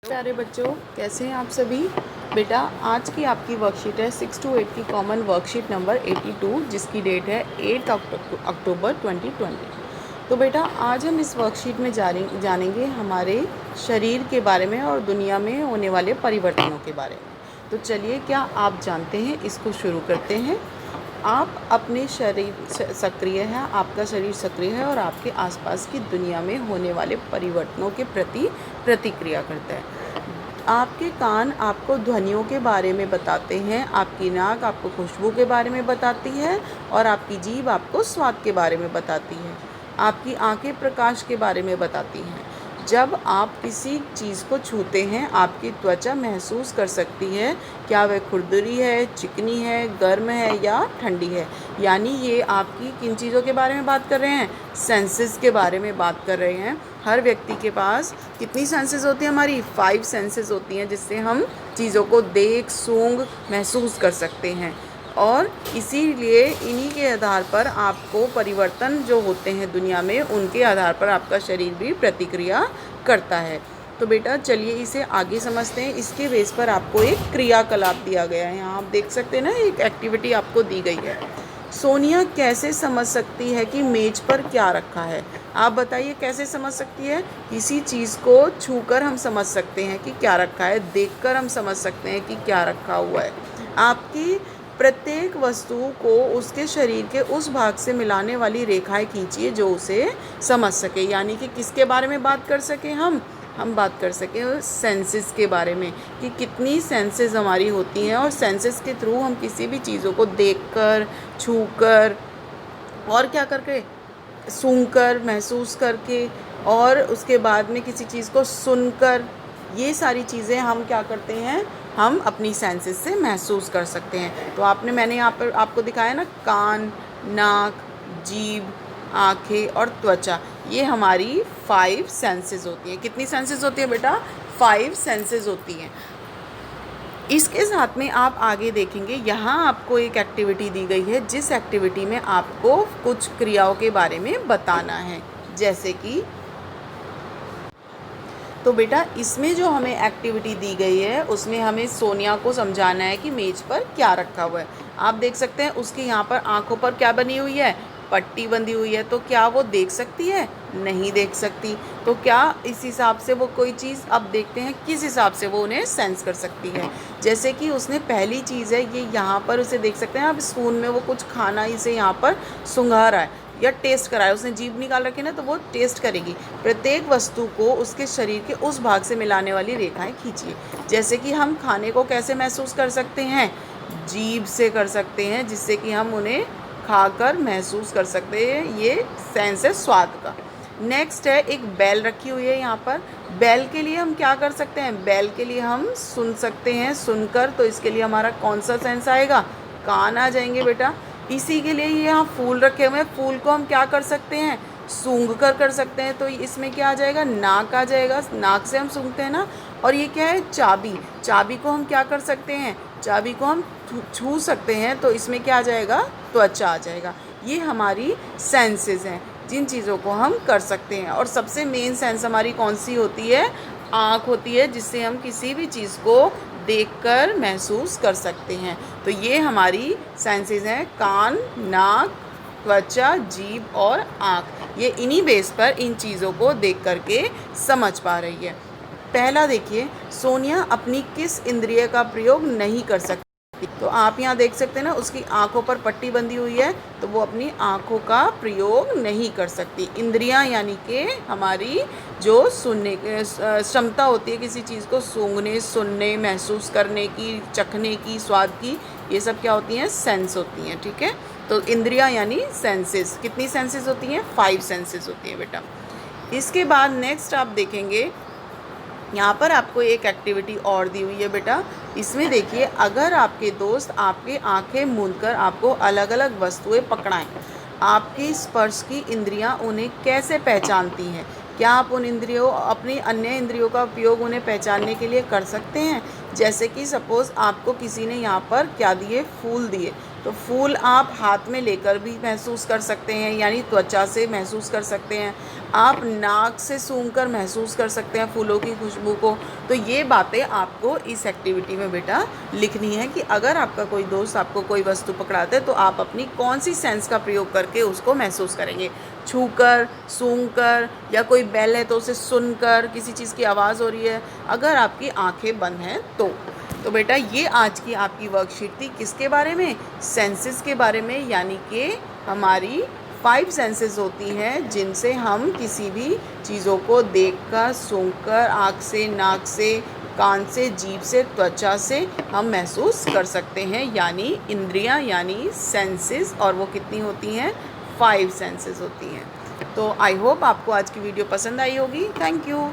प्यारे बच्चों, कैसे हैं आप सभी। बेटा, आज की आपकी वर्कशीट है 6 to 8 की कॉमन वर्कशीट नंबर 82, जिसकी डेट है 8 अक्टूबर 2020। तो बेटा, आज हम इस वर्कशीट में जानेंगे हमारे शरीर के बारे में और दुनिया में होने वाले परिवर्तनों के बारे में। तो चलिए, क्या आप जानते हैं, इसको शुरू करते हैं। आप अपने शरीर सक्रिय हैं, आपका शरीर सक्रिय है और आपके आसपास की दुनिया में होने वाले परिवर्तनों के प्रति प्रतिक्रिया करता है। आपके कान आपको ध्वनियों के बारे में बताते हैं, आपकी नाक आपको खुशबू के बारे में बताती है और आपकी जीभ आपको स्वाद के बारे में बताती है। आपकी आंखें प्रकाश के बारे में बताती हैं। जब आप किसी चीज़ को छूते हैं, आपकी त्वचा महसूस कर सकती है क्या वह खुरदरी है, चिकनी है, गर्म है या ठंडी है। यानी ये आपकी किन चीज़ों के बारे में बात कर रहे हैं, सेंसेस के बारे में बात कर रहे हैं। हर व्यक्ति के पास कितनी सेंसेस होती हैं, हमारी 5 सेंसेस होती हैं, जिससे हम चीज़ों को देख, सूंघ, महसूस कर सकते हैं। और इसीलिए इन्हीं के आधार पर आपको परिवर्तन जो होते हैं दुनिया में, उनके आधार पर आपका शरीर भी प्रतिक्रिया करता है। तो बेटा, चलिए इसे आगे समझते हैं। इसके बेस पर आपको एक क्रियाकलाप दिया गया है। यहाँ आप देख सकते हैं ना, एक एक्टिविटी आपको दी गई है। सोनिया कैसे समझ सकती है कि मेज पर क्या रखा है। आप बताइए, कैसे समझ सकती है। किसी चीज़ को छूकर हम समझ सकते हैं कि क्या रखा है, देखकर हम समझ सकते हैं कि क्या रखा हुआ है। आपकी प्रत्येक वस्तु को उसके शरीर के उस भाग से मिलाने वाली रेखाएं खींचिए जो उसे समझ सके। यानी कि किसके बारे में बात कर सके, हम बात कर सकें सेंसेस के बारे में कि कितनी सेंसेस हमारी होती हैं और सेंसेस के थ्रू हम किसी भी चीज़ों को देखकर, छूकर और क्या करके, सूंघकर, महसूस करके और उसके बाद में किसी चीज़ को सुनकर, ये सारी चीज़ें हम क्या करते हैं, हम अपनी सेंसेस से महसूस कर सकते हैं। तो मैंने यहाँ पर आपको दिखाया ना, कान, नाक, जीभ, आँखें और त्वचा, ये हमारी 5 सेंसेस होती हैं। कितनी सेंसेस होती है बेटा, 5 सेंसेस होती हैं। इसके साथ में आप आगे देखेंगे, यहाँ आपको एक एक्टिविटी दी गई है, जिस एक्टिविटी में आपको कुछ क्रियाओं के बारे में बताना है। जैसे कि तो बेटा, इसमें जो हमें एक्टिविटी दी गई है, उसमें हमें सोनिया को समझाना है कि मेज पर क्या रखा हुआ है। आप देख सकते हैं उसके यहाँ पर आंखों पर क्या बनी हुई है, पट्टी बंधी हुई है। तो क्या वो देख सकती है, नहीं देख सकती। तो क्या इस हिसाब से वो कोई चीज़, अब देखते हैं किस हिसाब से वो उन्हें सेंस कर सकती है। जैसे कि उसने पहली चीज़ है, ये यहाँ पर उसे देख सकते हैं, अब स्पून में वो कुछ खाना इसे यहाँ पर सुंघा रहा है या टेस्ट कराया, उसने जीभ निकाल रखी ना, तो वो टेस्ट करेगी। प्रत्येक वस्तु को उसके शरीर के उस भाग से मिलाने वाली रेखाएं खींचिए। जैसे कि हम खाने को कैसे महसूस कर सकते हैं, जीभ से कर सकते हैं, जिससे कि हम उन्हें खाकर महसूस कर सकते हैं। ये सेंस है स्वाद का। नेक्स्ट है, एक बेल रखी हुई है यहाँ पर। बेल के लिए हम क्या कर सकते हैं, बेल के लिए हम सुन सकते हैं, सुनकर। तो इसके लिए हमारा कौन सा सेंस आएगा, कान आ जाएंगे बेटा। इसी के लिए ये यहाँ फूल रखे हुए हैं, फूल को हम क्या कर सकते हैं, सूंघ कर सकते हैं। तो इसमें क्या आ जाएगा, नाक आ जाएगा, नाक से हम सूंघते हैं ना। और ये क्या है, चाबी, चाबी को हम क्या कर सकते हैं, चाबी को हम छू सकते हैं। तो इसमें क्या आ जाएगा, त्वचा आ जाएगा। ये हमारी सेंसेस हैं, जिन चीज़ों को हम कर सकते हैं। और सबसे मेन सेंस हमारी कौन सी होती है, आँख होती है, जिससे हम किसी भी चीज़ को देखकर महसूस कर सकते हैं। तो ये हमारी सेंसेस हैं, कान, नाक, त्वचा, जीभ और आँख। ये इन्हीं बेस पर इन चीज़ों को देख करके समझ पा रही है। पहला देखिए, सोनिया अपनी किस इंद्रिय का प्रयोग नहीं कर सकती। तो आप यहाँ देख सकते हैं ना, उसकी आंखों पर पट्टी बंधी हुई है, तो वो अपनी आंखों का प्रयोग नहीं कर सकती। इंद्रियां यानी कि हमारी जो सुनने की क्षमता होती है, किसी चीज़ को सूंघने, सुनने, महसूस करने की, चखने की, स्वाद की, ये सब क्या होती हैं, सेंस होती हैं। ठीक है, तो इंद्रियां यानी सेंसेस। कितनी सेंसेस होती हैं, 5 सेंसेस होती हैं बेटा। इसके बाद नेक्स्ट आप देखेंगे, यहाँ पर आपको एक एक्टिविटी और दी हुई है बेटा। इसमें देखिए, अगर आपके दोस्त आपकी आंखें मूंदकर आपको अलग अलग वस्तुएं पकड़ाएं, आपकी स्पर्श की इंद्रियां उन्हें कैसे पहचानती हैं। क्या आप उन इंद्रियों, अपनी अन्य इंद्रियों का उपयोग उन्हें पहचानने के लिए कर सकते हैं। जैसे कि सपोज़ आपको किसी ने यहाँ पर क्या दिए, फूल दिए, तो फूल आप हाथ में लेकर भी महसूस कर सकते हैं, यानी त्वचा से महसूस कर सकते हैं। आप नाक से सूंघकर महसूस कर सकते हैं फूलों की खुशबू को। तो ये बातें आपको इस एक्टिविटी में बेटा लिखनी है कि अगर आपका कोई दोस्त आपको कोई वस्तु पकड़ाता है तो आप अपनी कौन सी सेंस का प्रयोग करके उसको महसूस करेंगे, छूकर, सूंघकर, या कोई बेल है तो उसे सुनकर, किसी चीज़ की आवाज़ हो रही है, अगर आपकी आंखें बंद हैं तो बेटा ये आज की आपकी वर्कशीट थी किसके बारे में, सेंसेस के बारे में। यानी कि हमारी 5 सेंसेस होती हैं जिनसे हम किसी भी चीज़ों को देखकर, सूंघकर, आँख से, नाक से, कान से, जीभ से, त्वचा से हम महसूस कर सकते हैं, यानी इंद्रियां, यानी सेंसेस। और वो कितनी होती हैं, 5 सेंसेस होती हैं। तो आई होप आपको आज की वीडियो पसंद आई होगी। Thank you.